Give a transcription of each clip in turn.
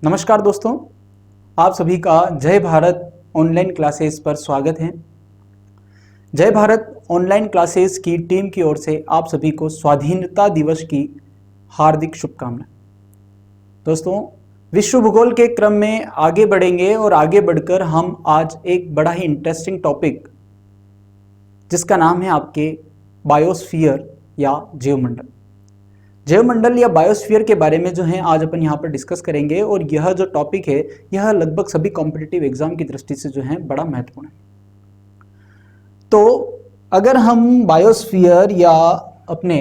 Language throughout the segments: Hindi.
नमस्कार दोस्तों, आप सभी का जय भारत ऑनलाइन क्लासेस पर स्वागत है। जय भारत ऑनलाइन क्लासेस की टीम की ओर से आप सभी को स्वाधीनता दिवस की हार्दिक शुभकामनाएं। दोस्तों, विश्व भूगोल के क्रम में आगे बढ़ेंगे और आगे बढ़कर हम आज एक बड़ा ही इंटरेस्टिंग टॉपिक जिसका नाम है आपके बायोस्फीयर या जीवमंडल। जैवमंडल या बायोस्फीयर के बारे में जो है आज अपन यहाँ पर डिस्कस करेंगे और यह जो टॉपिक है यह लगभग सभी कॉम्पिटिटिव एग्जाम की दृष्टि से जो है बड़ा महत्वपूर्ण है। तो अगर हम बायोस्फीयर या अपने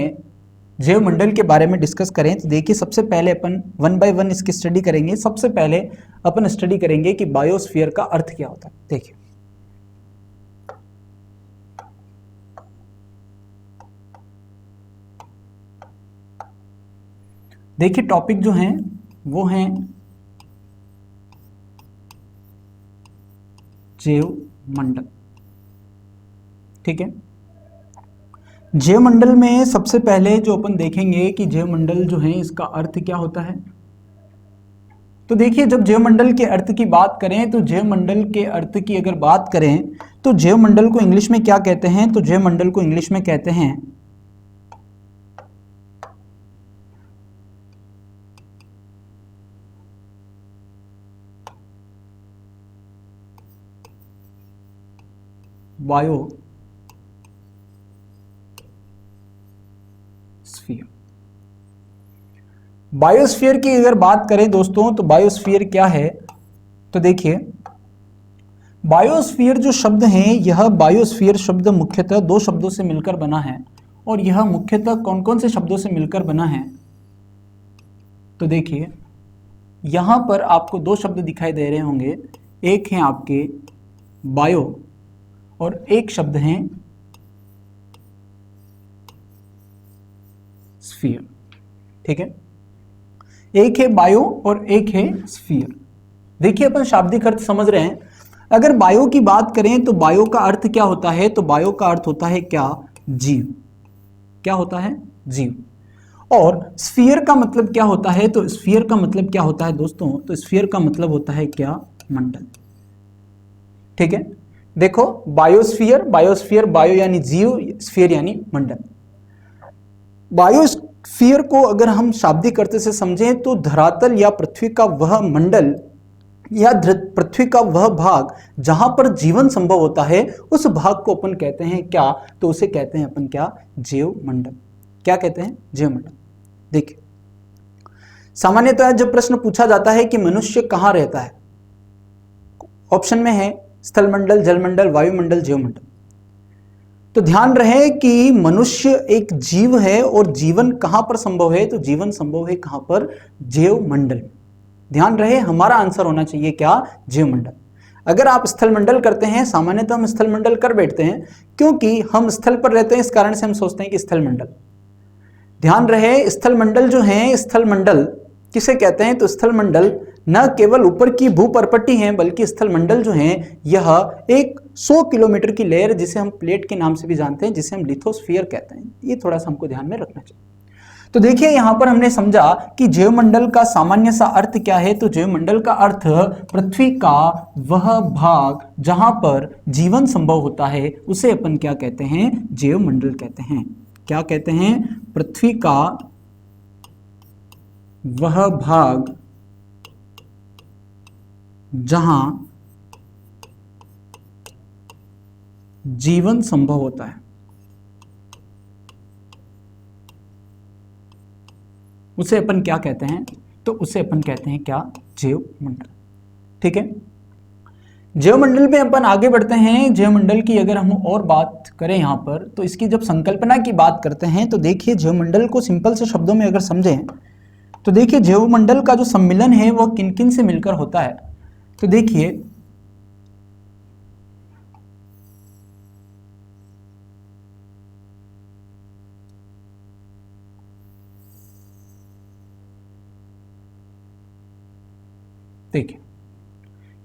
जैवमंडल के बारे में डिस्कस करें तो देखिए, सबसे पहले अपन वन बाय वन इसकी स्टडी करेंगे। सबसे पहले अपन स्टडी करेंगे कि बायोस्फीयर का अर्थ क्या होता है। देखिए टॉपिक जो है वो है जैवमंडल। ठीक है, जैवमंडल में सबसे पहले जो अपन देखेंगे कि जैवमंडल जो है इसका अर्थ क्या होता है। तो देखिए, जब जैवमंडल के अर्थ की बात करें तो जैवमंडल के अर्थ की अगर बात करें तो जैवमंडल को इंग्लिश में क्या कहते हैं, तो जैवमंडल को इंग्लिश में कहते हैं बायोस्फीयर। बायोस्फीयर की अगर बात करें दोस्तों तो बायोस्फीयर क्या है, तो देखिए बायोस्फीयर जो शब्द है, यह बायोस्फीयर शब्द मुख्यतः दो शब्दों से मिलकर बना है। और यह मुख्यतः कौन कौन से शब्दों से मिलकर बना है, तो देखिए यहां पर आपको दो शब्द दिखाई दे रहे होंगे। एक है आपके बायो और एक शब्द है स्फीयर। ठीक है, एक है बायो और एक है स्फीयर। देखिए अपन शाब्दिक अर्थ समझ रहे हैं। अगर बायो की बात करें तो बायो का अर्थ क्या होता है, तो बायो का अर्थ होता है क्या, जीव। क्या होता है, जीव। और स्फीयर का मतलब क्या होता है, तो स्फीयर का मतलब क्या होता है दोस्तों, तो स्फीयर का मतलब होता है क्या, मंडल। ठीक है, देखो बायोस्फीयर, बायोस्फीयर बायो यानी जीव, स्फीयर यानी मंडल। बायोस्फीयर को अगर हम शाब्दिक अर्थ से समझें तो धरातल या पृथ्वी का वह मंडल या पृथ्वी का वह भाग जहां पर जीवन संभव होता है, उस भाग को अपन कहते हैं क्या, तो उसे कहते हैं अपन क्या, जैवमंडल। क्या कहते हैं, जैवमंडल। देखिए सामान्यतः जब प्रश्न पूछा जाता है कि मनुष्य कहां रहता है, ऑप्शन में है स्थलमंडल, जलमंडल, वायुमंडल, जैवमंडल। तो ध्यान रहे कि मनुष्य एक जीव है और जीवन कहां पर संभव है, तो जीवन संभव है कहां पर, जैवमंडल। ध्यान रहे हमारा आंसर होना चाहिए क्या, जैवमंडल। अगर आप स्थलमंडल करते हैं, सामान्यतः हम स्थलमंडल कर बैठते हैं क्योंकि हम स्थल पर रहते हैं, इस कारण से हम सोचते हैं कि स्थलमंडल। ध्यान रहे स्थलमंडल जो है, स्थलमंडल किसे कहते हैं, तो स्थलमंडल न केवल ऊपर की भूपर्पट्टी है बल्कि स्थलमंडल जो है यह एक 100 किलोमीटर की लेयर, जिसे हम प्लेट के नाम से भी जानते हैं, जिसे हम लिथोस्फीयर कहते हैं। ये थोड़ा सा हमको ध्यान में रखना चाहिए। तो देखिए यहां पर हमने समझा कि जैवमंडल का सामान्य सा अर्थ क्या है, तो जैवमंडल का अर्थ पृथ्वी का वह भाग जहां पर जीवन संभव होता है, उसे अपन क्या कहते हैं, जैवमंडल कहते हैं। क्या कहते हैं, पृथ्वी का वह भाग जहां जीवन संभव होता है, उसे अपन क्या कहते हैं, तो उसे अपन कहते हैं क्या, जैवमंडल। ठीक है, जैवमंडल में अपन आगे बढ़ते हैं। जैवमंडल की अगर हम और बात करें यहां पर, तो इसकी जब संकल्पना की बात करते हैं तो देखिए जैवमंडल को सिंपल से शब्दों में अगर समझें तो देखिए जैवमंडल का जो सम्मिलन है वह किन किन से मिलकर होता है, तो देखिए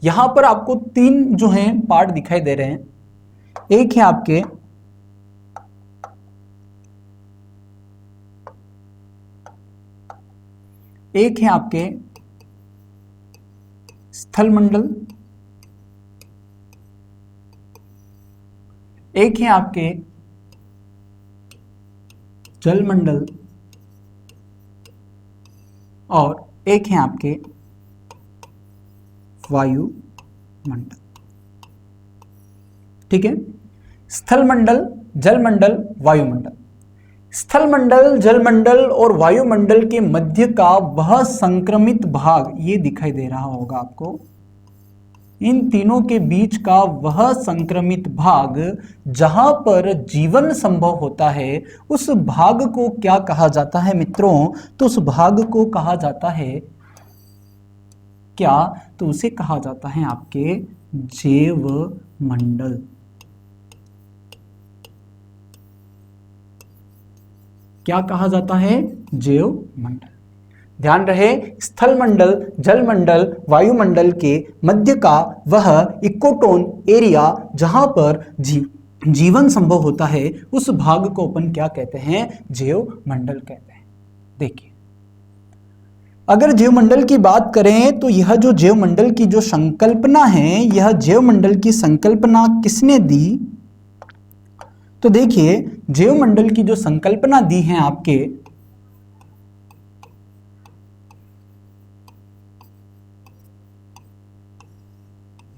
यहां पर आपको तीन जो हैं पार्ट दिखाई दे रहे हैं। एक है आपके एक है आपके स्थल मंडल, एक है आपके जल मंडल और एक है आपके वायु मंडल। ठीक है, स्थल मंडल, जल मंडल, वायुमंडल। स्थल मंडल, जल मंडल और वायुमंडल के मध्य का वह संक्रमित भाग, ये दिखाई दे रहा होगा आपको, इन तीनों के बीच का वह संक्रमित भाग जहां पर जीवन संभव होता है, उस भाग को क्या कहा जाता है मित्रों? तो उस भाग को कहा जाता है क्या? तो उसे कहा जाता है आपके जैव मंडल। क्या कहा जाता है? जैव मंडल। ध्यान रहे, स्थल मंडल, जल मंडल, वायुमंडल के मध्य का वह इकोटोन एरिया जहां पर जीवन संभव होता है, उस भाग को अपन क्या कहते हैं? जैव मंडल कहते हैं। देखिए, अगर जैव मंडल की बात करें तो यह जो जैव मंडल की जो संकल्पना है, यह जैव मंडल की संकल्पना किसने दी? तो देखिए, जैव मंडल की जो संकल्पना दी है आपके,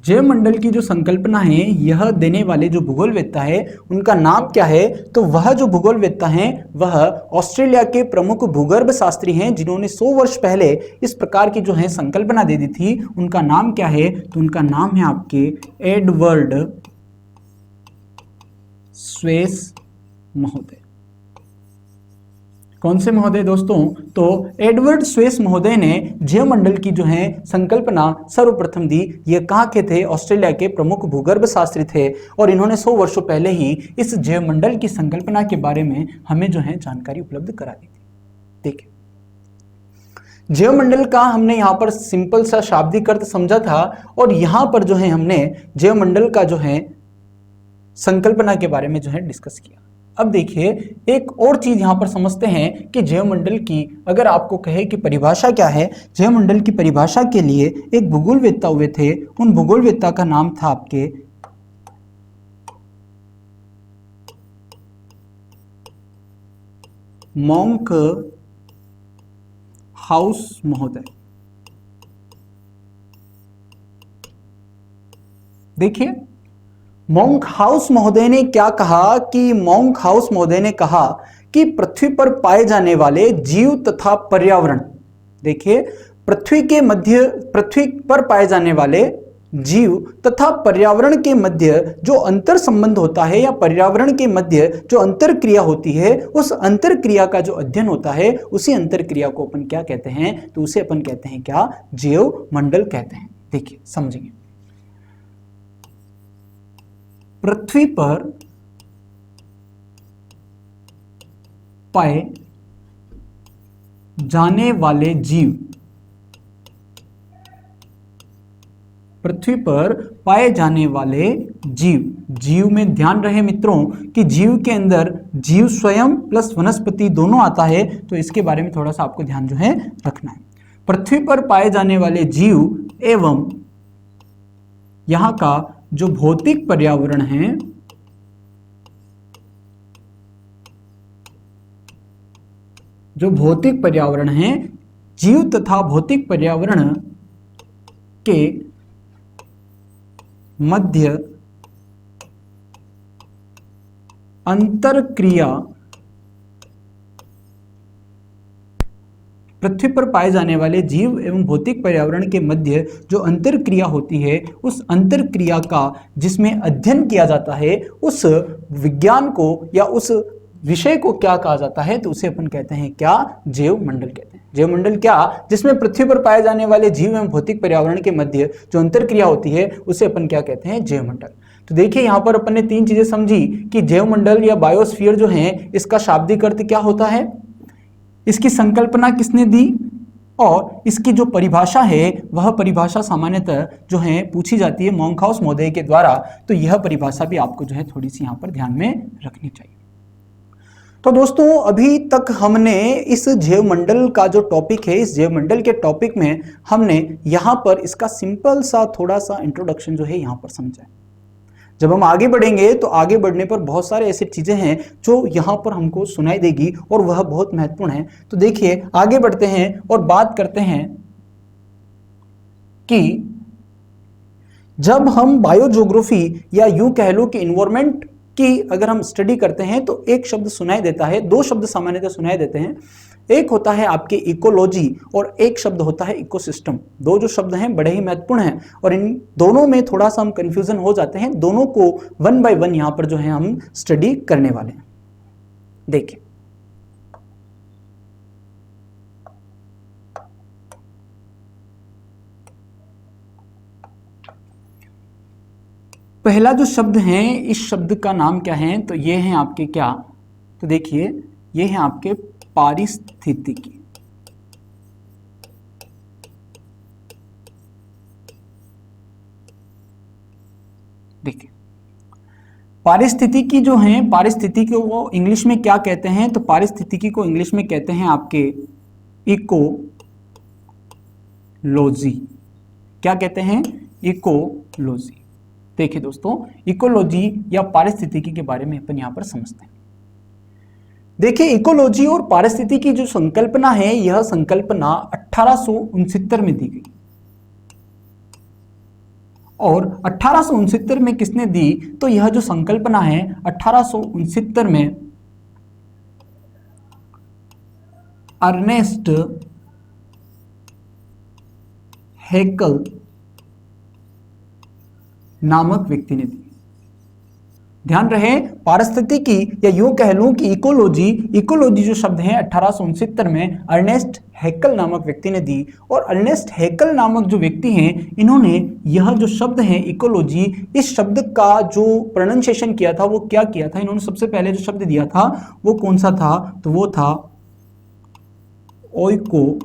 जैव मंडल की जो संकल्पना है, यह देने वाले जो भूगोलवेत्ता है उनका नाम क्या है? तो वह जो भूगोलवेत्ता हैं वह ऑस्ट्रेलिया के प्रमुख भूगर्भ शास्त्री हैं, जिन्होंने 100 वर्ष पहले इस प्रकार की जो है संकल्पना दे दी थी। उनका नाम क्या है? तो उनका नाम है आपके एडवर्ड स्वेस महोदय। कौन से महोदय दोस्तों? तो एडवर्ड स्वेस महोदय ने जैव मंडल की जो है संकल्पना सर्वप्रथम दी। ये कहाँ के थे? ऑस्ट्रेलिया के प्रमुख भूगर्भ शास्त्री थे और इन्होंने 100 वर्षों पहले ही इस जैव मंडल की संकल्पना के बारे में हमें जो है जानकारी उपलब्ध करा दी थी। देखिए, जैव मंडल का हमने यहाँ पर सिंपल सा शाब्दिक अर्थ समझा था और यहाँ पर जो है हमने जैव मंडल का जो है संकल्पना के बारे में जो है डिस्कस किया। अब देखिए, एक और चीज यहां पर समझते हैं कि जैव मंडल की अगर आपको कहे कि परिभाषा क्या है, जैव मंडल की परिभाषा के लिए एक भूगोलवेत्ता हुए थे, उन भूगोलवेत्ता का नाम था आपके मॉन्क हाउस महोदय। देखिए, मॉन्क हाउस महोदय ने क्या कहा कि मॉन्क हाउस महोदय ने कहा कि पृथ्वी पर पाए जाने वाले जीव तथा पर्यावरण, देखिए, पृथ्वी पर पाए जाने वाले जीव तथा पर्यावरण के मध्य जो अंतर संबंध होता है या पर्यावरण के मध्य जो अंतर क्रिया होती है, उस अंतर क्रिया का जो अध्ययन होता है, उसी अंतर क्रिया को अपन क्या कहते हैं? तो उसे अपन कहते हैं क्या? जैव मंडल कहते हैं। देखिए, समझिए, पृथ्वी पर पाए जाने वाले जीव, पृथ्वी पर पाए जाने वाले जीव में ध्यान रहे मित्रों कि जीव के अंदर जीव स्वयं प्लस वनस्पति दोनों आता है, तो इसके बारे में थोड़ा सा आपको ध्यान जो है रखना है। पृथ्वी पर पाए जाने वाले जीव एवं यहां का जो भौतिक पर्यावरण है, जो भौतिक पर्यावरण है, जीव तथा भौतिक पर्यावरण के मध्य अंतर क्रिया, पृथ्वी पर पाए जाने वाले जीव एवं भौतिक पर्यावरण के मध्य जो अंतर क्रिया होती है, उस अंतर क्रिया का जिसमें अध्ययन किया जाता है, उस विज्ञान को या उस विषय को क्या कहा जाता है? तो उसे अपन कहते हैं क्या? जैव मंडल कहते हैं। जैव मंडल क्या? जिसमें पृथ्वी पर पाए जाने वाले जीव एवं भौतिक पर्यावरण के मध्य जो अंतर क्रिया होती है, उसे अपन क्या कहते हैं? जैव मंडल। तो देखिए, यहाँ पर अपन ने 3 चीजें समझी कि जैव मंडल या बायोस्फीयर जो है, इसका शाब्दिक अर्थ क्या होता है, इसकी संकल्पना किसने दी, और इसकी जो परिभाषा है वह परिभाषा सामान्यतः जो है पूछी जाती है मॉन्क हाउस महोदय के द्वारा। तो यह परिभाषा भी आपको जो है थोड़ी सी यहाँ पर ध्यान में रखनी चाहिए। तो दोस्तों अभी तक हमने इस जैव मंडल का जो टॉपिक है, इस जैव मंडल के टॉपिक में हमने यहाँ पर इसका सिंपल सा थोड़ा सा इंट्रोडक्शन जो है यहाँ पर समझा है। जब हम आगे बढ़ेंगे तो आगे बढ़ने पर बहुत सारे ऐसी चीजें हैं जो यहाँ पर हमको सुनाई देगी और वह बहुत महत्वपूर्ण है। तो देखिए आगे बढ़ते हैं और बात करते हैं कि जब हम बायोज्योग्राफी या यूं कह लो कि इन्वायरमेंट की अगर हम स्टडी करते हैं तो एक शब्द सुनाई देता है, दो शब्द सामान्यतः सुनाई देते हैं। एक होता है आपके इकोलॉजी और एक शब्द होता है इकोसिस्टम। दो जो शब्द हैं बड़े ही महत्वपूर्ण हैं और इन दोनों में थोड़ा सा हम कंफ्यूजन हो जाते हैं। दोनों को वन बाय वन यहां पर जो है हम स्टडी करने वाले हैं। देखिए पहला जो शब्द है, इस शब्द का नाम क्या है, तो ये है आपके क्या, तो देखिए ये है आपके पारिस्थितिकी। देखिए पारिस्थितिकी जो है, पारिस्थितिकी को वो इंग्लिश में क्या कहते हैं, तो पारिस्थितिकी को इंग्लिश में कहते हैं आपके इकोलॉजी। क्या कहते हैं, इकोलॉजी। देखिए दोस्तों इकोलॉजी या पारिस्थितिकी के बारे में अपन यहां पर समझते हैं। देखिए इकोलॉजी और पारिस्थितिकी जो संकल्पना है, यह संकल्पना 1869 में दी गई और 1869 में किसने दी, तो यह जो संकल्पना है 1869 में अर्नेस्ट हैकल नामक व्यक्ति ने दी। ध्यान रहे पारिस्थितिकी या यूं कह लूं कि इकोलॉजी, इकोलॉजी जो शब्द है 1869 में अर्नेस्ट हैकल नामक व्यक्ति ने दी। और अर्नेस्ट हैकल नामक जो व्यक्ति हैं, इन्होंने यह जो शब्द है इकोलॉजी, इस शब्द का जो प्रोनाउंसिएशन किया था वो क्या किया था, इन्होंने सबसे पहले जो शब्द दिया था वो कौन सा था, तो वो था ओइकोलॉजी।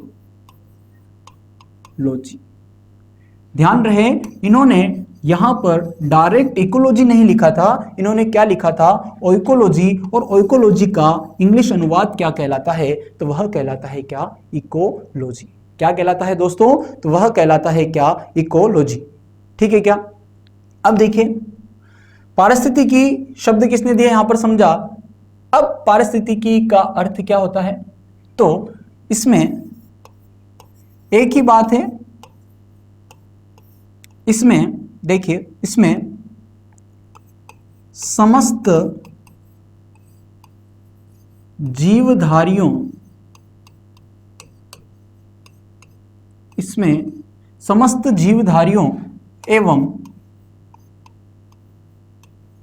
ध्यान रहे इन्होंने यहां पर डायरेक्ट इकोलॉजी नहीं लिखा था, इन्होंने क्या लिखा था, ओइकोलॉजी। और ओइकोलॉजी का इंग्लिश अनुवाद क्या कहलाता है, तो वह कहलाता है क्या, इकोलॉजी। क्या कहलाता है दोस्तों, तो वह कहलाता है क्या, इकोलॉजी। ठीक है क्या। अब देखिए पारिस्थितिकी शब्द किसने दिया यहां पर समझा। अब पारिस्थितिकी का अर्थ क्या होता है, तो इसमें एक ही बात है, इसमें देखिए इसमें समस्त जीवधारियों, इसमें समस्त जीवधारियों एवं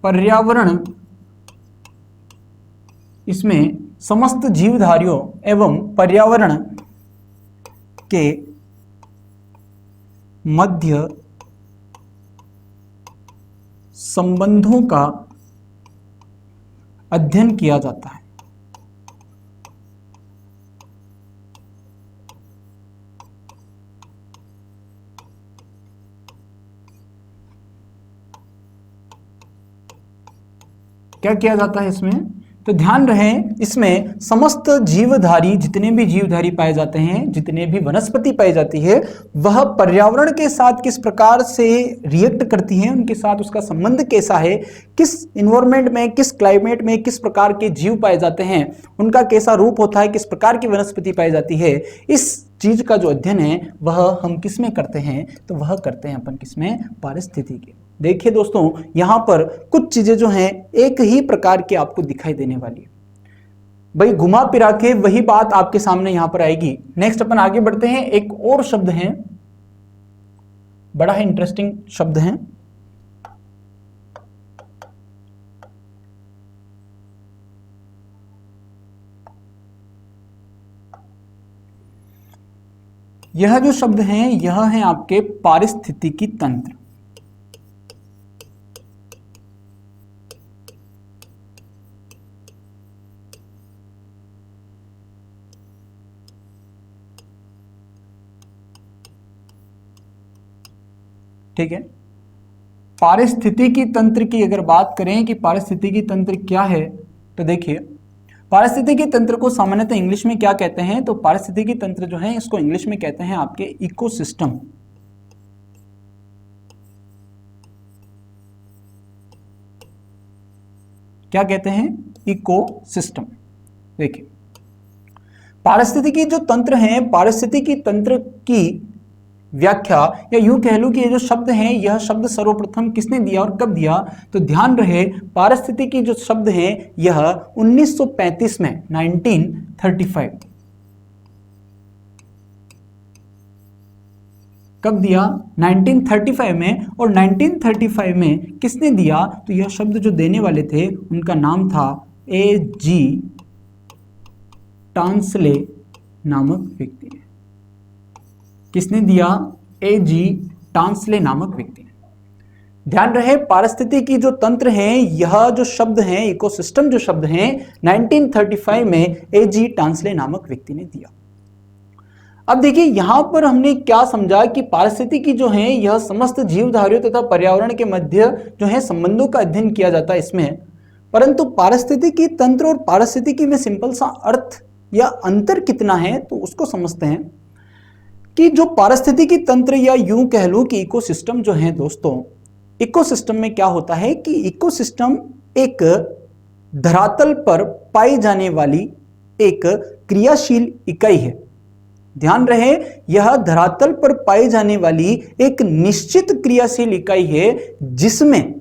पर्यावरण, इसमें समस्त जीवधारियों एवं पर्यावरण के मध्य संबंधों का अध्ययन किया जाता है। क्या किया जाता है इसमें, तो ध्यान रहे इसमें समस्त जीवधारी, जितने भी जीवधारी पाए जाते हैं, जितने भी वनस्पति पाई जाती है, वह पर्यावरण के साथ किस प्रकार से रिएक्ट करती हैं, उनके साथ उसका संबंध कैसा है, किस इन्वायरमेंट में, किस क्लाइमेट में किस प्रकार के जीव पाए जाते हैं, उनका कैसा रूप होता है, किस प्रकार की वनस्पति पाई जाती है, इस चीज का जो अध्ययन है वह हम किस में करते हैं, तो वह करते हैं अपन किसमें, पारिस्थितिकी। देखिए दोस्तों यहां पर कुछ चीजें जो हैं एक ही प्रकार की आपको दिखाई देने वाली है, भाई घुमा फिरा के वही बात आपके सामने यहां पर आएगी। नेक्स्ट अपन आगे बढ़ते हैं, एक और शब्द है, बड़ा ही इंटरेस्टिंग शब्द है, यह जो शब्द है यह है आपके पारिस्थितिकी तंत्र। ठीक है, पारिस्थितिकी तंत्र की अगर बात करें कि पारिस्थितिकी तंत्र क्या है, तो देखिए पारिस्थितिकी तंत्र को सामान्यतः इंग्लिश में क्या कहते हैं? तो पारिस्थितिकी तंत्र जो है इसको इंग्लिश में कहते हैं आपके इकोसिस्टम। क्या कहते हैं? इकोसिस्टम। देखिए, पारिस्थितिकी जो तंत्र है, पारिस्थितिकी तंत्र की व्याख्या या यूं कह लूं कि ये जो शब्द है, यह शब्द सर्वप्रथम किसने दिया और कब दिया? तो ध्यान रहे, पारिस्थितिकी जो शब्द है यह 1935 में 1935 कब दिया? 1935 में। और 1935 में किसने दिया? तो यह शब्द जो देने वाले थे उनका नाम था A.G. टांसले नामक व्यक्ति ने। किसने दिया? A.G. टांसले नामक व्यक्ति ने। ध्यान रहे, पारिस्थितिकी जो तंत्र है, यह जो शब्द है, इकोसिस्टम जो शब्द है, 1935 में A.G. टांसले नामक व्यक्ति ने दिया। अब देखिए, यहां पर हमने क्या समझा कि पारिस्थितिकी जो है यह समस्त जीवधारियों तथा पर्यावरण के मध्य जो है संबंधों का अध्ययन किया जाता है इसमें। परंतु पारिस्थितिकी तंत्र और पारिस्थितिकी में सिंपल सा अर्थ या अंतर कितना है तो उसको समझते हैं कि जो पारिस्थितिकी तंत्र या यूं कह लो कि इकोसिस्टम जो है दोस्तों, इकोसिस्टम में क्या होता है कि इकोसिस्टम एक धरातल पर पाई जाने वाली एक क्रियाशील इकाई है। ध्यान रहे, यह धरातल पर पाई जाने वाली एक निश्चित क्रियाशील इकाई है, जिसमें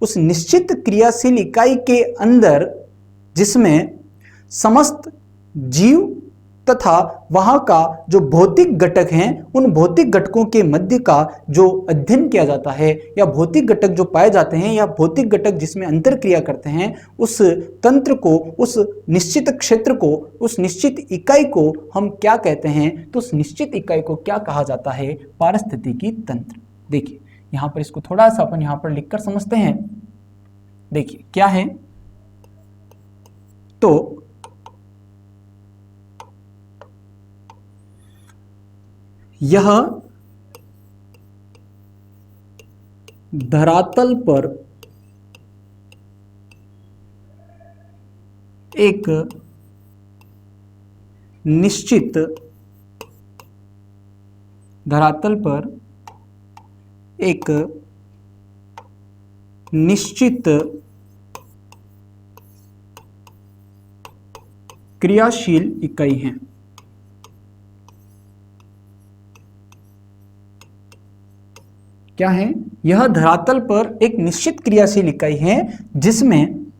उस निश्चित क्रियाशील इकाई के अंदर जिसमें समस्त जीव तथा वहां का जो भौतिक घटक हैं, उन भौतिक घटकों के मध्य का जो अध्ययन किया जाता है या भौतिक घटक जो पाए जाते हैं या भौतिक घटक जिसमें अंतर क्रिया करते हैं, उस तंत्र को, उस निश्चित क्षेत्र को, उस निश्चित इकाई को हम क्या कहते हैं? तो उस निश्चित इकाई को क्या कहा जाता है? पारिस्थितिकी तंत्र। देखिए, यहां पर इसको थोड़ा सा अपन यहां पर लिखकर समझते हैं। देखिए क्या है, तो यह धरातल पर एक निश्चित क्रियाशील इकाई है। क्या है? यह धरातल पर एक निश्चित क्रियाशील इकाई है जिसमें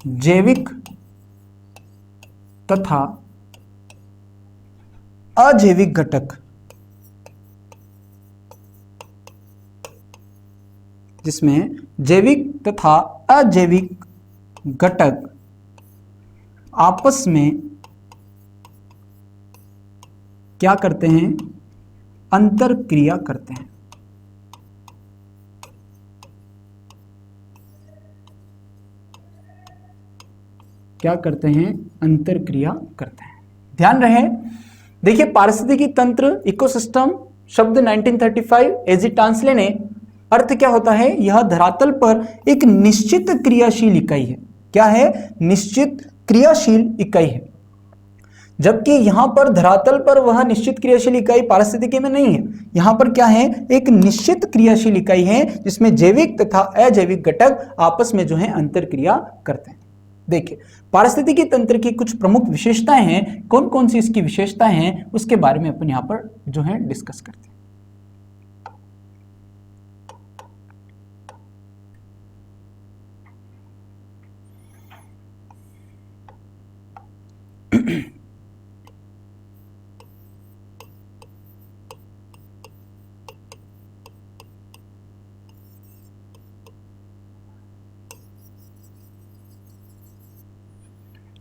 जैविक तथा अजैविक घटक आपस में क्या करते हैं? अंतर क्रिया करते हैं। क्या करते हैं? अंतर क्रिया करते हैं। ध्यान रहे, देखिए, पारिस्थितिकी तंत्र, इकोसिस्टम शब्द 1935 A.G. टांसले ने, अर्थ क्या होता है? यह धरातल पर एक निश्चित क्रियाशील इकाई है। क्या है? निश्चित क्रियाशील इकाई है। जबकि यहां पर धरातल पर वह निश्चित क्रियाशील इकाई पारिस्थितिकी में नहीं है। यहां पर क्या है? एक निश्चित क्रियाशील इकाई है जिसमें जैविक तथा अजैविक घटक आपस में जो है अंतर क्रिया करते हैं। देखिए, पारिस्थितिकी तंत्र की कुछ प्रमुख विशेषताएं हैं। कौन कौन सी इसकी विशेषताएं हैं उसके बारे में अपन यहां पर जो है डिस्कस करते हैं।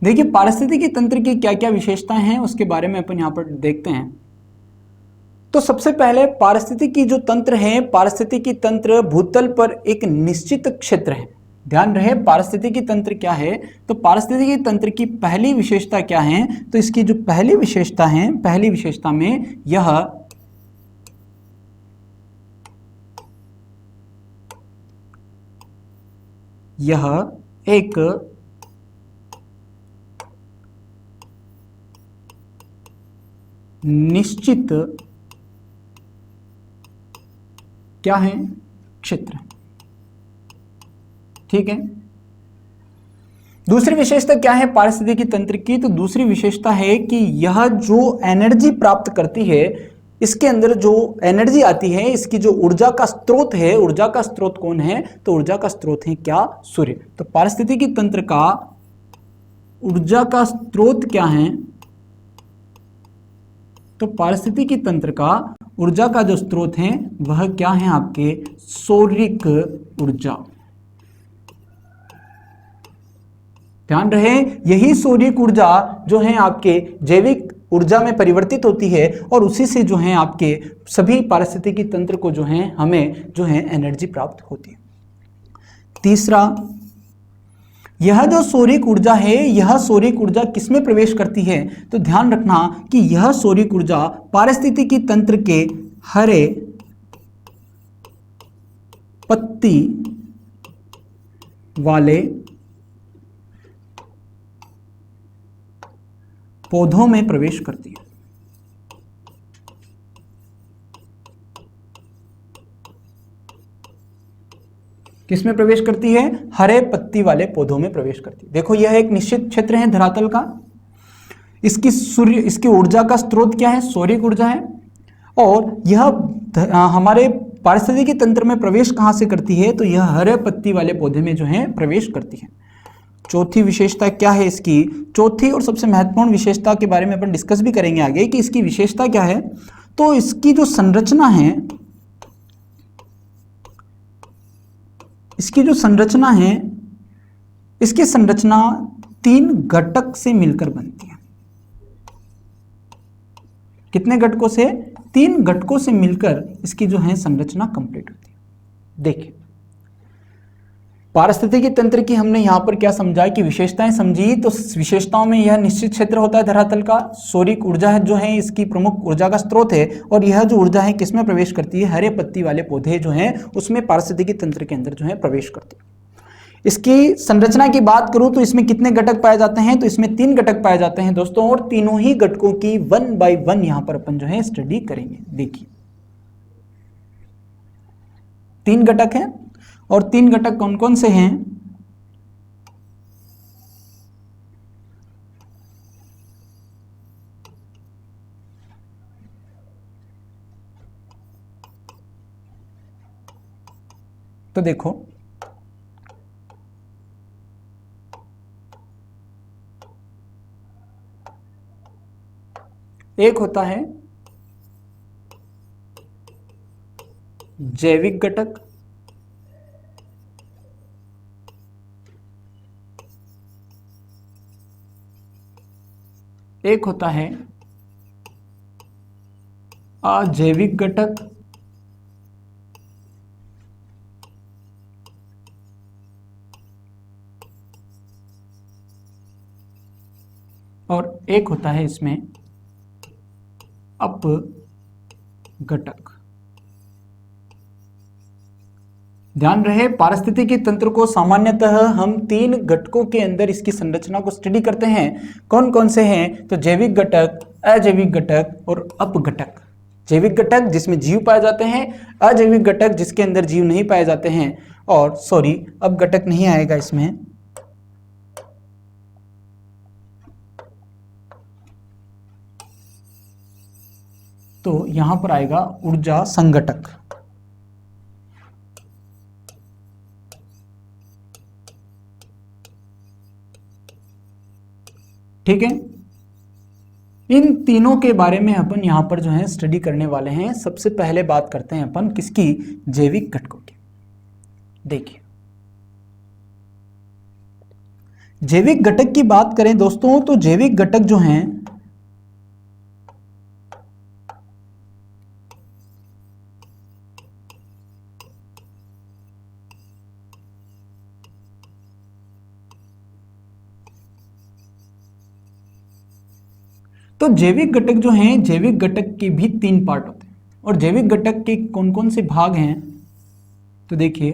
देखिए, पारिस्थितिकी तंत्र की क्या क्या विशेषताएं हैं उसके बारे में अपन यहां पर देखते हैं। तो सबसे पहले पारिस्थितिकी जो तंत्र है, पारिस्थितिकी तंत्र भूतल पर एक निश्चित क्षेत्र है। ध्यान रहे, पारिस्थितिकी तंत्र क्या है? तो पारिस्थितिकी तंत्र की पहली विशेषता क्या है? तो इसकी जो पहली विशेषता है, पहली विशेषता में यह यह एक निश्चित क्या है, क्षेत्र। ठीक है। दूसरी विशेषता क्या है पारिस्थितिकी तंत्र की? तो दूसरी विशेषता है कि यह जो एनर्जी प्राप्त करती है, इसके अंदर जो एनर्जी आती है, इसकी जो ऊर्जा का स्रोत है, ऊर्जा का स्रोत कौन है? तो ऊर्जा का स्रोत है क्या? सूर्य। तो पारिस्थितिकी तंत्र का ऊर्जा का स्रोत क्या है? तो पारिस्थितिकी तंत्र का ऊर्जा का जो स्रोत है वह क्या है? आपके सौरिक ऊर्जा। ध्यान रहे, यही सौरिक ऊर्जा जो है आपके जैविक ऊर्जा में परिवर्तित होती है और उसी से जो है आपके सभी पारिस्थितिकी तंत्र को जो है हमें जो है एनर्जी प्राप्त होती है। तीसरा, यह जो सौरिक ऊर्जा है, यह सौरिक ऊर्जा किसमें प्रवेश करती है? तो ध्यान रखना कि यह सौरिक ऊर्जा पारिस्थितिकी तंत्र के हरे पत्ती वाले पौधों में प्रवेश करती है। किसमें प्रवेश करती है? हरे पत्ती वाले पौधों में प्रवेश करती है। देखो, यह एक निश्चित क्षेत्र है धरातल का। इसकी ऊर्जा का स्रोत क्या है? सौरिक ऊर्जा है। और यह हमारे पारिस्थितिकी तंत्र में प्रवेश कहां से करती है? तो यह हरे पत्ती वाले पौधे में जो है प्रवेश करती है। चौथी विशेषता क्या है इसकी? चौथी और सबसे महत्वपूर्ण विशेषता के बारे में अपन डिस्कस भी करेंगे आगे कि इसकी विशेषता क्या है। तो इसकी जो संरचना है, इसकी जो संरचना है, इसकी संरचना 3 घटक से मिलकर बनती है। कितने घटकों से? 3 घटकों से मिलकर इसकी जो है संरचना कंप्लीट होती है। देखिए, पारिस्थितिकी तंत्र की हमने यहां पर क्या समझा कि विशेषताएं समझी। तो विशेषताओं में यह निश्चित क्षेत्र होता है धरातल का, सौरिक ऊर्जा है जो है इसकी प्रमुख ऊर्जा का स्रोत है, और यह जो ऊर्जा है किसमें प्रवेश करती है? हरे पत्ती वाले पौधे जो हैं उसमें पारिस्थितिकी तंत्र के अंदर जो है प्रवेश करती है। इसकी संरचना की बात करूं तो इसमें कितने घटक पाए जाते हैं? तो इसमें 3 घटक पाए जाते हैं दोस्तों, और तीनों ही घटकों की 1 बाय 1 यहां पर अपन जो है स्टडी करेंगे। देखिए, 3 घटक हैं, और 3 घटक कौन कौन से हैं? तो देखो, एक होता है जैविक घटक, एक होता है अजैविक घटक, और एक होता है इसमें अपघटक। ध्यान रहे, पारिस्थितिकी तंत्र को सामान्यतः हम 3 घटकों के अंदर इसकी संरचना को स्टडी करते हैं। कौन कौन से हैं? तो जैविक घटक, अजैविक घटक और अपघटक। जैविक घटक जिसमें जीव पाए जाते हैं, अजैविक घटक जिसके अंदर जीव नहीं पाए जाते हैं, और सॉरी, अपघटक नहीं आएगा इसमें, तो यहां पर आएगा ऊर्जा संघटक। ठीक है, इन तीनों के बारे में अपन यहां पर जो है स्टडी करने वाले हैं। सबसे पहले बात करते हैं अपन किसकी? जैविक घटकों की। देखिए, जैविक घटक की बात करें दोस्तों, तो जैविक घटक जो हैं तो जैविक घटक जो हैं, जैविक घटक के भी 3 पार्ट होते हैं। और जैविक घटक के कौन कौन से भाग हैं? तो देखिए,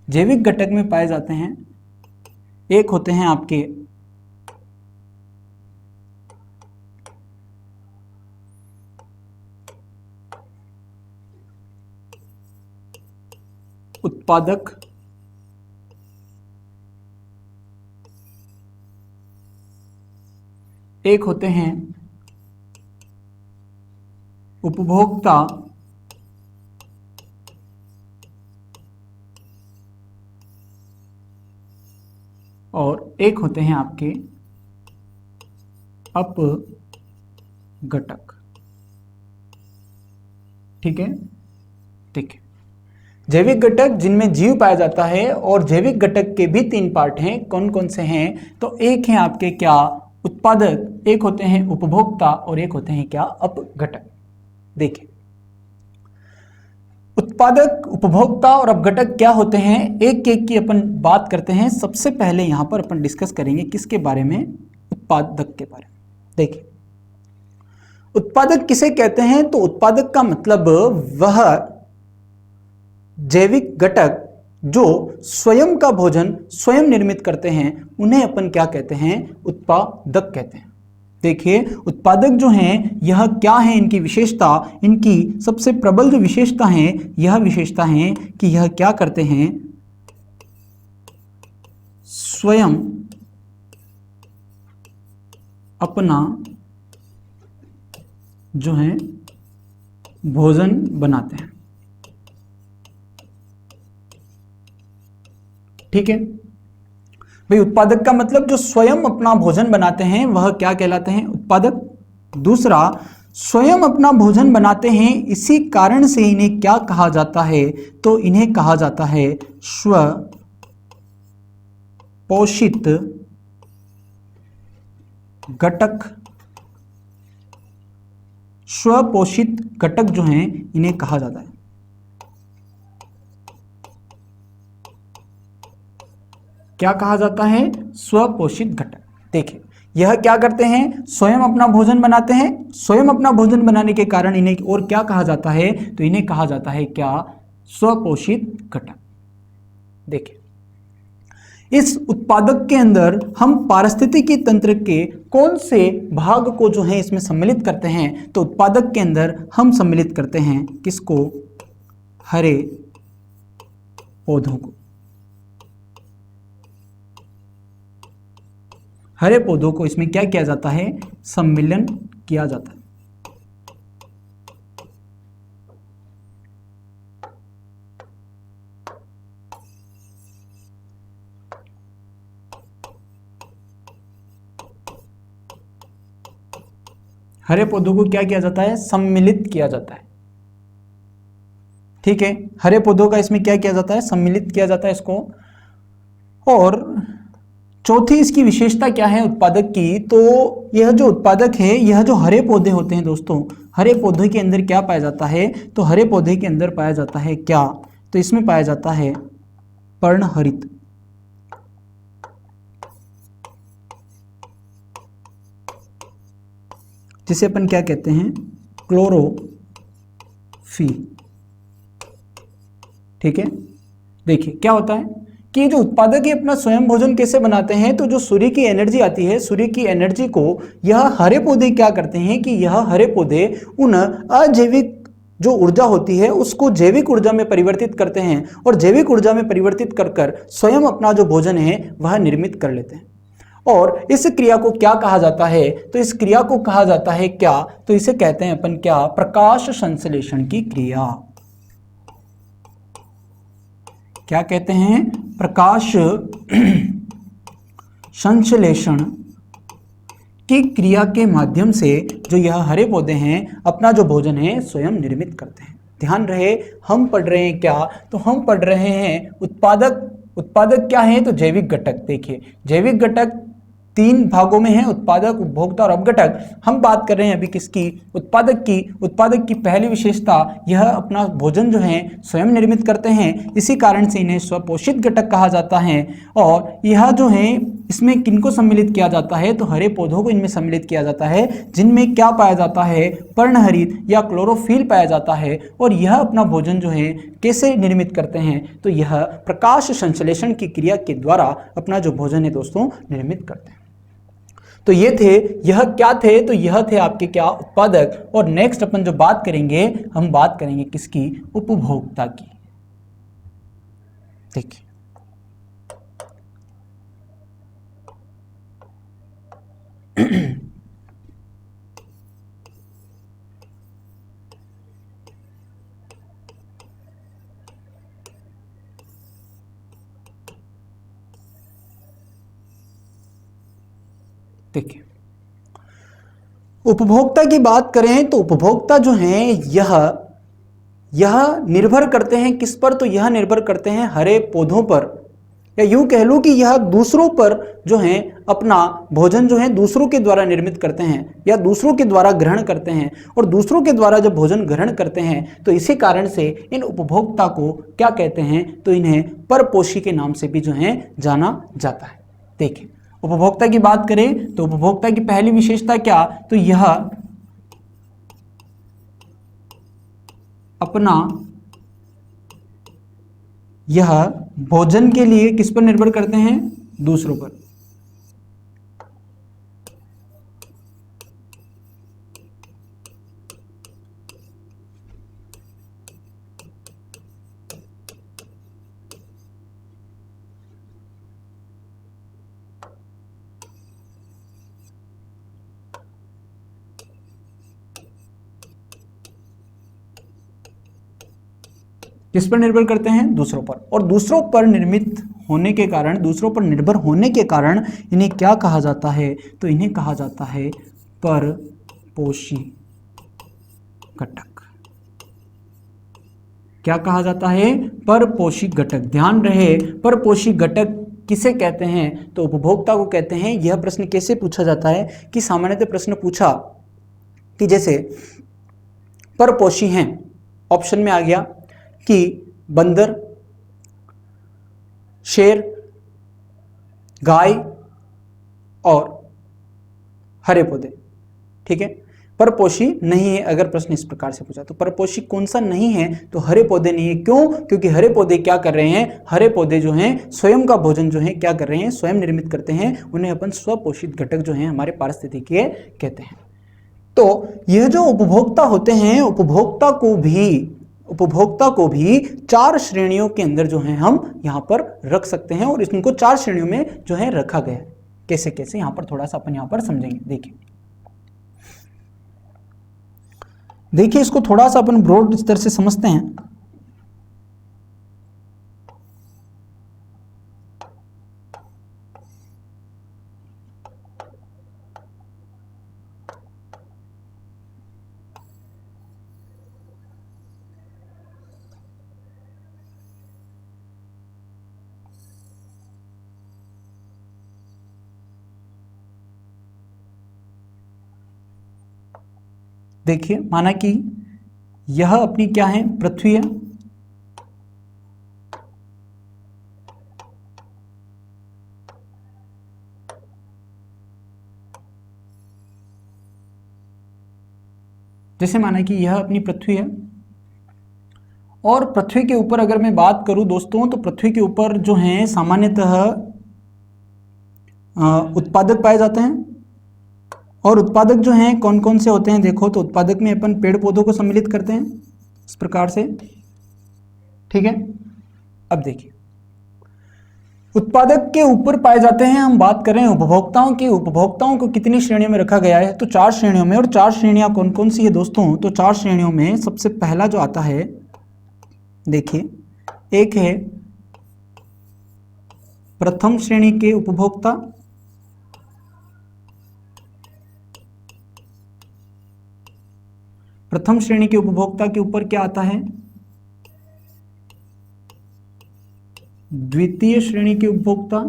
जैविक घटक में पाए जाते हैं, एक होते हैं आपके उत्पादक, एक होते हैं उपभोक्ता, और एक होते हैं आपके अपघटक। ठीक है, देखिए जैविक घटक जिनमें जीव पाया जाता है, और जैविक घटक के भी 3 पार्ट हैं। कौन कौन से हैं? तो एक है आपके क्या उत्पादक, एक होते हैं उपभोक्ता, और एक होते हैं क्या अपघटक। देखिए उत्पादक, उपभोक्ता और अपघटक क्या होते हैं, एक एक की अपन बात करते हैं। सबसे पहले यहां पर अपन डिस्कस करेंगे किसके बारे में? उत्पादक के बारे में। देखिए उत्पादक किसे कहते हैं? तो उत्पादक का मतलब वह जैविक घटक जो स्वयं का भोजन स्वयं निर्मित करते हैं, उन्हें अपन क्या कहते हैं? उत्पादक कहते हैं। देखिए उत्पादक जो हैं यह क्या है, इनकी विशेषता, इनकी सबसे प्रबल जो विशेषता है, यह विशेषता है कि यह क्या करते हैं? स्वयं अपना जो है भोजन बनाते हैं। ठीक है भाई, उत्पादक का मतलब जो स्वयं अपना भोजन बनाते हैं वह क्या कहलाते हैं? उत्पादक। दूसरा, स्वयं अपना भोजन बनाते हैं, इसी कारण से इन्हें क्या कहा जाता है? तो इन्हें कहा जाता है स्वपोषित घटक। स्वपोषित घटक जो हैं इन्हें कहा जाता है। क्या कहा जाता है? स्वपोषित घटक। देखिए यह क्या करते हैं? स्वयं अपना भोजन बनाते हैं। स्वयं अपना भोजन बनाने के कारण इन्हें और क्या कहा जाता है? तो इन्हें कहा जाता है क्या? स्वपोषित घटक। देखिए इस उत्पादक के अंदर हम पारिस्थितिकी तंत्र के कौन से भाग को जो है इसमें सम्मिलित करते हैं? तो उत्पादक के अंदर हम सम्मिलित करते हैं किसको? हरे पौधों को। हरे पौधों को इसमें क्या किया जाता है? सम्मिलन किया जाता है। हरे पौधों को क्या किया जाता है? सम्मिलित किया जाता है। ठीक है, हरे पौधों का इसमें क्या किया जाता है? सम्मिलित किया जाता है इसको। और चौथी इसकी विशेषता क्या है उत्पादक की? तो यह जो उत्पादक है, यह जो हरे पौधे होते हैं दोस्तों, हरे पौधे के अंदर क्या पाया जाता है? तो हरे पौधे के अंदर पाया जाता है क्या? तो इसमें पाया जाता है पर्णहरित। जिसे अपन क्या कहते हैं? क्लोरोफिल। ठीक है, देखिए क्या होता है कि जो उत्पादक है अपना स्वयं भोजन कैसे बनाते हैं? तो जो सूर्य की एनर्जी आती है, सूर्य की एनर्जी को यह हरे पौधे क्या करते हैं कि यह हरे पौधे उन अजैविक जो ऊर्जा होती है उसको जैविक ऊर्जा में परिवर्तित करते हैं, और जैविक ऊर्जा में परिवर्तित कर कर स्वयं अपना जो भोजन है वह निर्मित कर लेते हैं। और इस क्रिया को क्या कहा जाता है? तो इस क्रिया को कहा जाता है क्या? तो इसे कहते हैं अपन क्या? प्रकाश संश्लेषण की क्रिया। क्या कहते हैं? प्रकाश संश्लेषण की क्रिया के माध्यम से जो यह हरे पौधे हैं अपना जो भोजन है स्वयं निर्मित करते हैं। ध्यान रहे हम पढ़ रहे हैं क्या? तो हम पढ़ रहे हैं उत्पादक। उत्पादक क्या है? तो जैविक घटक। देखिए जैविक घटक तीन भागों में है, उत्पादक, उपभोक्ता और अपघटक। हम बात कर रहे हैं अभी किसकी, उत्पादक की। उत्पादक की पहली विशेषता, यह अपना भोजन जो है स्वयं निर्मित करते हैं, इसी कारण से इन्हें स्वपोषित घटक कहा जाता है। और यह जो है इसमें किनको सम्मिलित किया जाता है, तो हरे पौधों को इनमें सम्मिलित किया जाता है, जिनमें क्या पाया जाता है, पर्णहरित या क्लोरोफिल पाया जाता है। और यह अपना भोजन जो है कैसे निर्मित करते हैं, तो यह प्रकाश संश्लेषण की क्रिया के द्वारा अपना जो भोजन है दोस्तों निर्मित करते हैं। तो ये थे, यह क्या थे, तो यह थे आपके क्या, उत्पादक। और नेक्स्ट अपन जो बात करेंगे, हम बात करेंगे किसकी, उपभोक्ता की। देखिए देखिए उपभोक्ता की बात करें तो उपभोक्ता जो हैं यह निर्भर करते हैं किस पर, तो यह निर्भर करते हैं हरे पौधों पर, या यूं कह लो कि यह दूसरों पर जो है अपना भोजन जो है दूसरों के द्वारा निर्मित करते हैं या दूसरों के द्वारा ग्रहण करते हैं। और दूसरों के द्वारा जब भोजन ग्रहण करते हैं तो इसी कारण से इन उपभोक्ता को क्या कहते हैं, तो इन्हें परपोषी के नाम से भी जो है जाना जाता है। देखिए उपभोक्ता की बात करें तो उपभोक्ता की पहली विशेषता क्या, तो यह अपना यह भोजन के लिए किस पर निर्भर करते हैं, दूसरों पर। किस पर निर्भर करते हैं, दूसरों पर। और दूसरों पर निर्मित होने के कारण, दूसरों पर निर्भर होने के कारण इन्हें क्या कहा जाता है, तो इन्हें कहा जाता है परपोषी घटक। क्या कहा जाता है, परपोषी घटक। ध्यान रहे परपोषी घटक किसे कहते हैं, तो उपभोक्ता को कहते हैं। यह प्रश्न कैसे पूछा जाता है कि सामान्यतः प्रश्न पूछा कि जैसे परपोषी हैं, ऑप्शन में आ गया कि बंदर, शेर, गाय और हरे पौधे। ठीक है, परपोषी नहीं है अगर प्रश्न इस प्रकार से पूछा तो परपोषी कौन सा नहीं है, तो हरे पौधे नहीं है। क्यों, क्योंकि हरे पौधे क्या कर रहे हैं, हरे पौधे जो हैं स्वयं का भोजन जो है क्या कर रहे हैं, स्वयं निर्मित करते हैं। उन्हें अपन स्वपोषित घटक जो हैं हमारे पारिस्थितिकीय कहते हैं। तो यह जो उपभोक्ता होते हैं, उपभोक्ता को भी चार श्रेणियों के अंदर जो है हम यहां पर रख सकते हैं। और इनको चार श्रेणियों में जो है रखा गया है। कैसे कैसे यहां पर थोड़ा सा अपन यहां पर समझेंगे। देखिए इसको थोड़ा सा अपन ब्रॉड स्तर से समझते हैं। देखिए माना कि यह अपनी क्या है, पृथ्वी है। जैसे माना कि यह अपनी पृथ्वी है और पृथ्वी के ऊपर अगर मैं बात करूं दोस्तों, तो पृथ्वी के ऊपर जो है सामान्यतः उत्पादक पाए जाते हैं। और उत्पादक जो हैं कौन कौन से होते हैं, देखो तो उत्पादक में अपन पेड़ पौधों को सम्मिलित करते हैं इस प्रकार से। ठीक है, अब देखिए उत्पादक के ऊपर पाए जाते हैं। हम बात कर रहे हैं उपभोक्ताओं की। उपभोक्ताओं को कितनी श्रेणियों में रखा गया है, तो चार श्रेणियों में। और चार श्रेणियां कौन कौन सी है दोस्तों, तो चार श्रेणियों में सबसे पहला जो आता है, देखिए एक है प्रथम श्रेणी के उपभोक्ता, प्रथम श्रेणी के उपभोक्ता के ऊपर क्या आता है, द्वितीय श्रेणी के उपभोक्ता,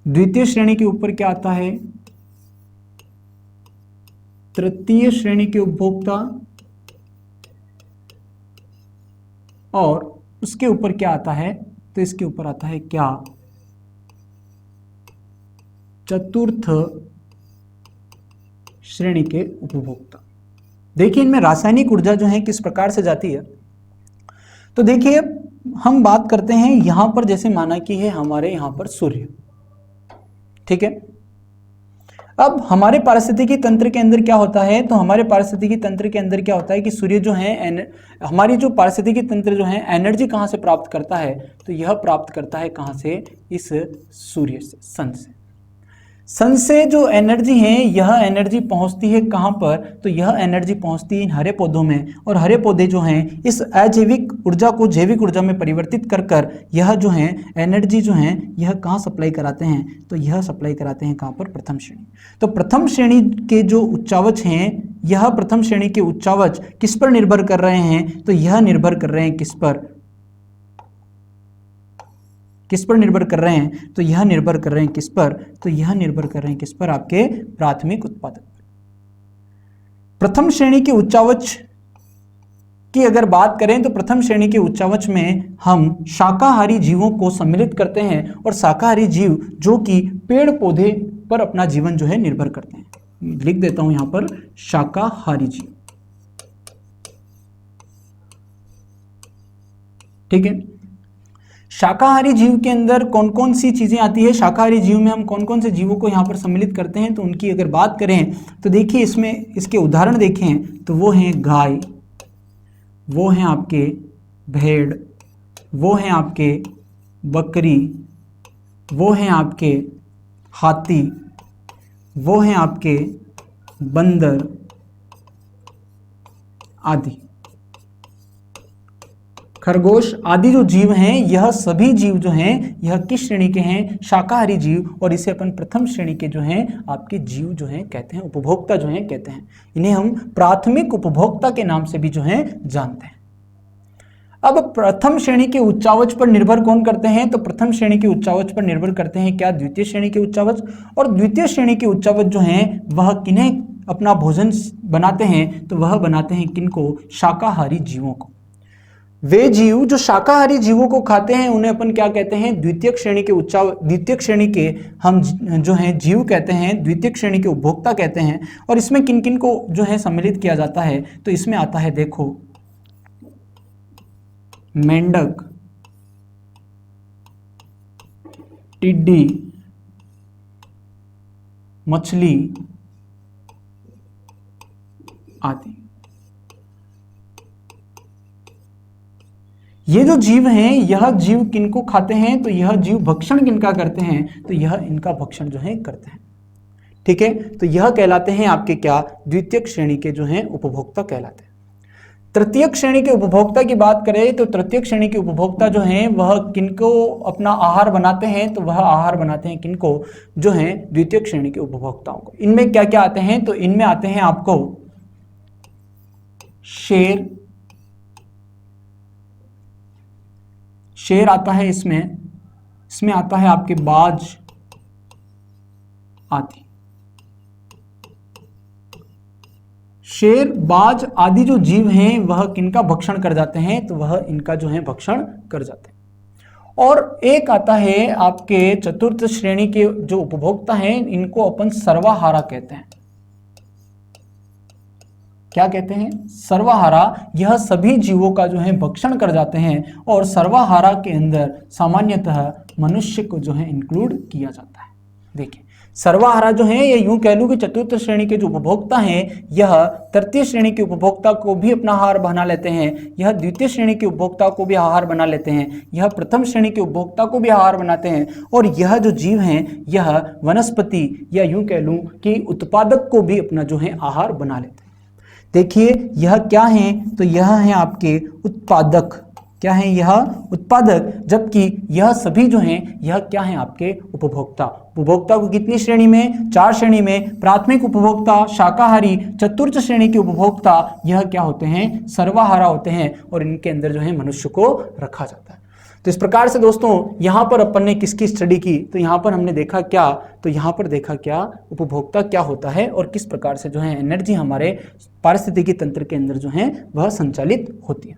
द्वितीय श्रेणी के ऊपर क्या आता है? तृतीय श्रेणी के उपभोक्ता, और उसके ऊपर क्या आता है? तो इसके ऊपर आता है क्या? चतुर्थ श्रेणी के उपभोक्ता। देखिए इनमें रासायनिक ऊर्जा जो है किस प्रकार से जाती है। तो देखिए हम बात करते हैं यहां पर, जैसे माना कि है हमारे यहां पर सूर्य, ठीक है। अब हमारे पारिस्थितिकी तंत्र के अंदर क्या होता है? तो हमारे पारिस्थितिकी तंत्र के अंदर क्या होता है कि सूर्य जो है, हमारी जो पारिस्थितिकी तंत्र जो है एनर्जी कहाँ से प्राप्त करता है? तो यह प्राप्त करता है कहाँ से? इस सूर्य से, सन से। सन से जो एनर्जी है, यह एनर्जी पहुंचती है कहाँ पर? तो यह एनर्जी पहुंचती है इन हरे पौधों में, और हरे पौधे जो हैं इस अजैविक ऊर्जा को जैविक ऊर्जा में परिवर्तित कर कर यह जो है एनर्जी जो है यह कहाँ सप्लाई कराते हैं? तो यह सप्लाई कराते हैं कहाँ पर? प्रथम श्रेणी। तो प्रथम श्रेणी के जो उच्चावच हैं, यह प्रथम श्रेणी के उच्चावच किस पर निर्भर कर रहे हैं? तो यह निर्भर कर रहे हैं किस पर? किस पर निर्भर कर रहे हैं? तो यह निर्भर कर रहे हैं किस पर? तो यह निर्भर कर रहे हैं किस पर? आपके प्राथमिक उत्पादक। प्रथम श्रेणी के उच्चावच की अगर बात करें तो प्रथम श्रेणी के उच्चावच में हम शाकाहारी जीवों को सम्मिलित करते हैं, और शाकाहारी जीव जो कि पेड़ पौधे पर अपना जीवन जो है निर्भर करते हैं। लिख देता हूं यहां पर शाकाहारी जीव, ठीक है। शाकाहारी जीव के अंदर कौन कौन सी चीजें आती है? शाकाहारी जीव में हम कौन कौन से जीवों को यहाँ पर सम्मिलित करते हैं? तो उनकी अगर बात करें तो देखिए इसमें इसके उदाहरण देखें तो वो हैं गाय, वो हैं आपके भेड़, वो हैं आपके बकरी, वो हैं आपके हाथी, वो हैं आपके बंदर आदि, खरगोश आदि जो जीव हैं, यह सभी जीव जो हैं यह किस श्रेणी के हैं? शाकाहारी जीव। और इसे अपन प्रथम श्रेणी के जो हैं आपके जीव जो हैं कहते हैं, उपभोक्ता जो हैं कहते हैं। इन्हें हम प्राथमिक उपभोक्ता के नाम से भी जो हैं जानते हैं। अब प्रथम श्रेणी के उच्चावच पर निर्भर कौन करते हैं? तो प्रथम श्रेणी के उच्चावच पर निर्भर करते हैं क्या? द्वितीय श्रेणी के उच्चावच। और द्वितीय श्रेणी के उच्चावच जो हैं वह किन्हें अपना भोजन बनाते हैं? तो वह बनाते हैं किनको? शाकाहारी जीवों को। वे जीव जो शाकाहारी जीवों को खाते हैं उन्हें अपन क्या कहते हैं? द्वितीय श्रेणी के द्वितीय श्रेणी के हम जो हैं जीव कहते हैं, द्वितीय श्रेणी के उपभोक्ता कहते हैं। और इसमें किन किन को जो है सम्मिलित किया जाता है? तो इसमें आता है देखो मेंढक, टिड्डी, मछली आदि। ये जो जीव हैं यह जीव किनको खाते हैं? तो यह जीव भक्षण किनका करते हैं? तो यह इनका भक्षण जो है करते हैं, ठीक है। तो यह कहलाते हैं आपके क्या? द्वितीय श्रेणी के जो हैं उपभोक्ता कहलाते हैं। तृतीय श्रेणी के उपभोक्ता की बात करें तो तृतीय श्रेणी के उपभोक्ता जो हैं वह किनको अपना आहार बनाते हैं? तो वह आहार बनाते हैं किनको? जो हैं द्वितीय श्रेणी के उपभोक्ताओं को। इनमें क्या क्या आते हैं? तो इनमें आते हैं आपको शेर, शेर आता है इसमें आता है आपके बाज आदि। शेर, बाज आदि जो जीव हैं वह किनका भक्षण कर जाते हैं? तो वह इनका जो है भक्षण कर जाते हैं। और एक आता है आपके चतुर्थ श्रेणी के जो उपभोक्ता हैं, इनको अपन सर्वाहारा कहते हैं। क्या कहते हैं? सर्वाहारा। यह सभी जीवों का जो है भक्षण कर जाते हैं, और सर्वाहारा के अंदर सामान्यतः मनुष्य को जो है इंक्लूड किया जाता है। देखिए सर्वाहारा जो है ये यूं कह लूं कि चतुर्थ श्रेणी के जो उपभोक्ता हैं यह तृतीय श्रेणी के उपभोक्ता को भी अपना आहार बना लेते हैं, यह द्वितीय श्रेणी के उपभोक्ता को भी आहार बना लेते हैं, यह प्रथम श्रेणी के उपभोक्ता को भी आहार बनाते हैं, और यह जो जीव हैं यह वनस्पति या यूं कह लूं कि उत्पादक को भी अपना जो है आहार बना लेते हैं। देखिए यह क्या है? तो यह है आपके उत्पादक। क्या है? यह उत्पादक। जबकि यह सभी जो हैं यह क्या हैं? आपके उपभोक्ता। उपभोक्ता को कितनी श्रेणी में? 4 श्रेणी में। प्राथमिक उपभोक्ता, शाकाहारी, चतुर्थ श्रेणी के उपभोक्ता, यह क्या होते हैं? सर्वाहारा होते हैं, और इनके अंदर जो है मनुष्य को रखा जाता है। तो इस प्रकार से दोस्तों यहां पर अपन ने किसकी स्टडी की, तो यहां पर हमने देखा क्या, तो यहां पर देखा क्या उपभोक्ता क्या होता है और किस प्रकार से जो है एनर्जी हमारे पारिस्थितिकी तंत्र के अंदर जो है वह संचालित होती है।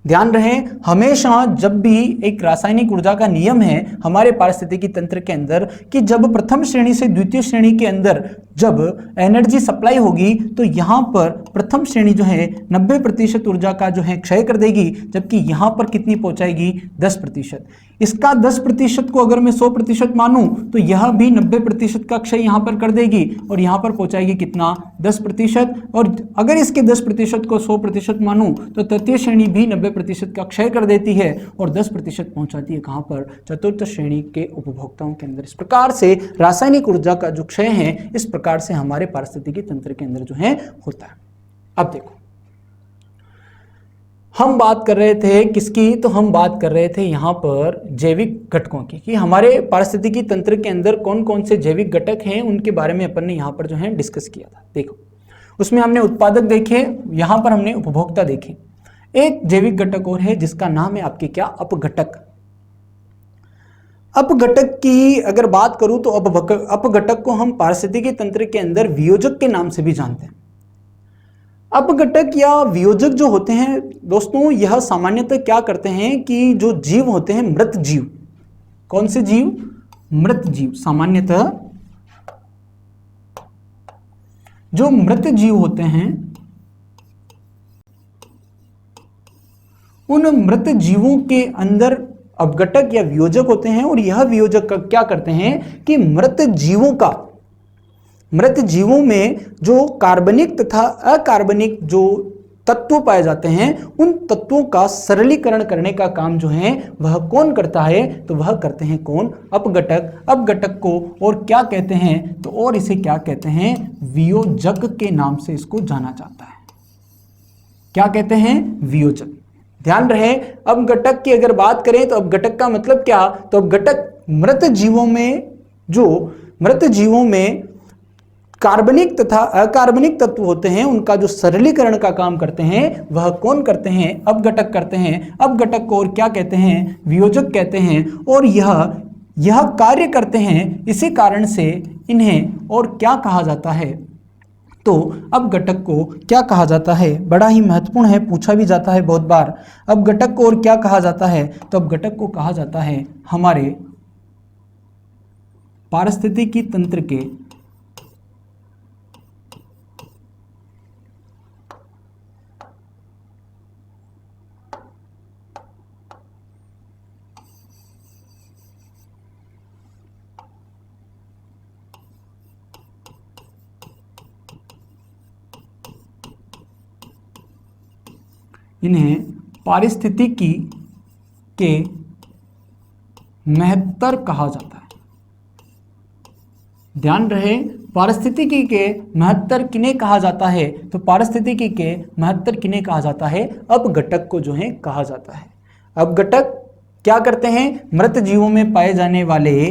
ध्यान रहे हमेशा जब भी एक रासायनिक ऊर्जा का नियम है हमारे पारिस्थितिकी तंत्र के अंदर कि जब प्रथम श्रेणी से द्वितीय श्रेणी के अंदर जब एनर्जी सप्लाई होगी तो यहां पर प्रथम श्रेणी जो है 90% ऊर्जा का जो है क्षय कर देगी, जबकि यहां पर कितनी पहुंचाएगी 10%। इसका 10% को अगर मैं 100% मानूं तो यह भी 90% का क्षय यहां पर कर देगी और यहां पर पहुंचाएगी कितना 10%। और अगर इसके 10% को 100% मानूं तो तृतीय श्रेणी भी 90% का क्षय कर देती है और 10% पहुंचाती है कहां पर, चतुर्थ श्रेणी के उपभोक्ताओं के अंदर। इस प्रकार से रासायनिक ऊर्जा का जो क्षय है इस प्रकार से हमारे पारिस्थितिकी तंत्र के अंदर जो है होता है। अब देखो हम बात कर रहे थे किसकी, तो हम बात कर रहे थे यहां पर जैविक घटकों की कि हमारे पारिस्थितिकी तंत्र के अंदर कौन कौन से जैविक घटक हैं उनके बारे में अपन ने यहां पर जो है डिस्कस किया था। देखो उसमें हमने उत्पादक देखे, यहां पर हमने उपभोक्ता देखे। एक जैविक घटक और है जिसका नाम है आपके क्या, अपघटक। अपघटक की अगर बात करूं तो अपघटक को हम पारिस्थितिकी तंत्र के अंदर वियोजक के नाम से भी जानते हैं। अपघटक या वियोजक जो होते हैं दोस्तों यह सामान्यतः क्या करते हैं कि जो जीव होते हैं मृत जीव, कौन से जीव, मृत जीव, सामान्यतः जो मृत जीव होते हैं उन मृत जीवों के अंदर अपघटक या वियोजक होते हैं। और यह वियोजक क्या करते हैं कि मृत जीवों में जो कार्बनिक तथा अकार्बनिक जो तत्व पाए जाते हैं उन तत्वों का सरलीकरण करने का काम जो है वह कौन करता है, तो वह करते हैं कौन, अपघटक। अपघटक को और क्या कहते हैं, तो और इसे क्या कहते हैं, वियोजक के नाम से इसको जाना जाता है। क्या कहते हैं, वियोजक। ध्यान रहे अपघटक की अगर बात करें तो अपघटक का मतलब क्या, तो अपघटक मृत जीवों में कार्बनिक तथा अकार्बनिक तत्व होते हैं उनका जो सरलीकरण का काम करते हैं वह कौन करते हैं, अपघटक करते हैं। अपघटक को और क्या कहते हैं, वियोजक कहते हैं। और यह कार्य करते हैं, इसी कारण से इन्हें और क्या कहा जाता है, तो अपघटक को क्या कहा जाता है, बड़ा ही महत्वपूर्ण है, पूछा भी जाता है बहुत बार। अपघटक को और क्या कहा जाता है, तो अपघटक को कहा जाता है हमारे पारिस्थितिकी तंत्र के इन्हें पारिस्थितिकी के महत्तर कहा जाता है। ध्यान रहे पारिस्थितिकी के महत्तर किन्हें कहा जाता है, तो पारिस्थितिकी के महत्तर किन्हें कहा जाता है, अपघटक को जो है कहा जाता है। अपघटक क्या करते हैं, मृत जीवों में पाए जाने वाले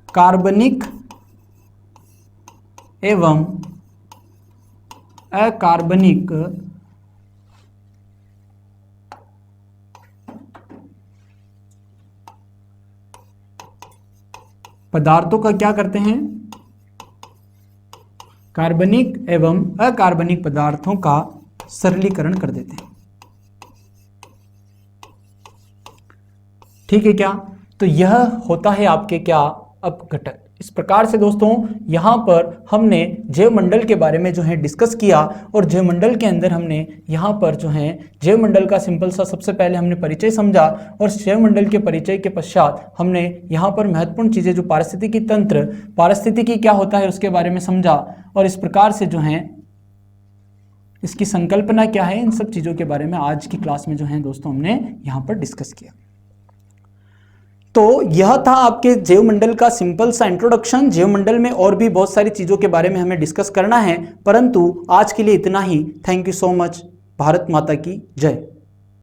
कार्बनिक एवं अकार्बनिक पदार्थों का क्या करते हैं, कार्बनिक एवं अकार्बनिक पदार्थों का सरलीकरण कर देते हैं। ठीक है क्या, तो यह होता है आपके क्या, अपघटक। इस प्रकार से दोस्तों यहाँ पर हमने जैवमंडल के बारे में जो है डिस्कस किया और जैवमंडल के अंदर हमने यहाँ पर जो है जैवमंडल का सिंपल सा सबसे पहले हमने परिचय समझा और जैवमंडल के परिचय के पश्चात हमने यहाँ पर महत्वपूर्ण चीज़ें जो पारिस्थितिकी तंत्र, पारिस्थितिकी क्या होता है उसके बारे में समझा और इस प्रकार से जो है इसकी संकल्पना क्या है, इन सब चीज़ों के बारे में आज की क्लास में जो है दोस्तों हमने यहाँ पर डिस्कस किया। तो यह था आपके जैवमंडल का सिंपल सा इंट्रोडक्शन। जैवमंडल में और भी बहुत सारी चीज़ों के बारे में हमें डिस्कस करना है, परंतु आज के लिए इतना ही। Thank you so much. Bharat माता की जय।